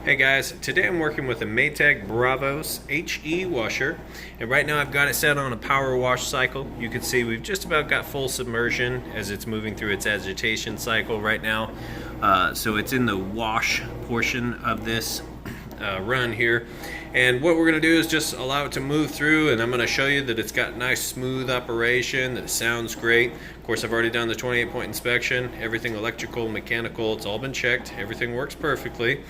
Hey guys, today I'm working with a Maytag Bravos HE washer, and right now I've got it set on a power wash cycle. You can see we've just about got full submersion as it's moving through its agitation cycle right now. So it's in the wash portion of this run here, and what we're going to do is just allow it to move through, and I'm going to show you that it's got nice smooth operation, that it sounds great. Of course, I've already done the 28-point inspection, everything electrical, mechanical, it's all been checked, everything works perfectly.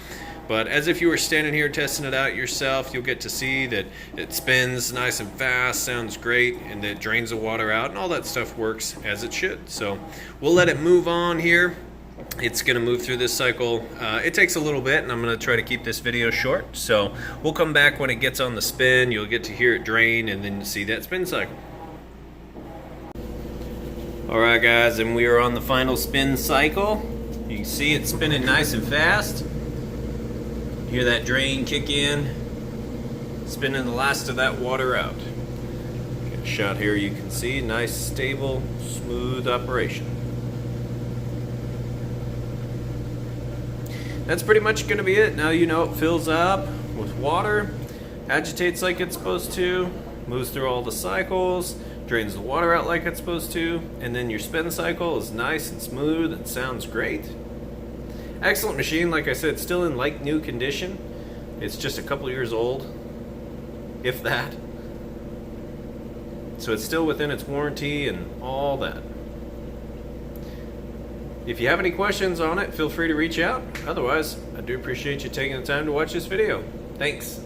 But as if you were standing here testing it out yourself, you'll get to see that it spins nice and fast, sounds great, and it drains the water out, and all that stuff works as it should. So we'll let it move on here. It's going to move through this cycle. It takes a little bit, and I'm going to try to keep this video short. So we'll come back when it gets on the spin. You'll get to hear it drain and then see that spin cycle. Alright guys, and we are on the final spin cycle. You can see it spinning nice and fast. Hear that drain kick in, spinning the last of that water out. Get a shot here, you can see nice, stable, smooth operation. That's pretty much going to be it. Now you know it fills up with water, agitates like it's supposed to, moves through all the cycles, drains the water out like it's supposed to, and then your spin cycle is nice and smooth and sounds great. Excellent machine. Like I said, still in like new condition. It's just a couple years old, if that. So it's still within its warranty and all that. If you have any questions on it, feel free to reach out. Otherwise, I do appreciate you taking the time to watch this video. Thanks.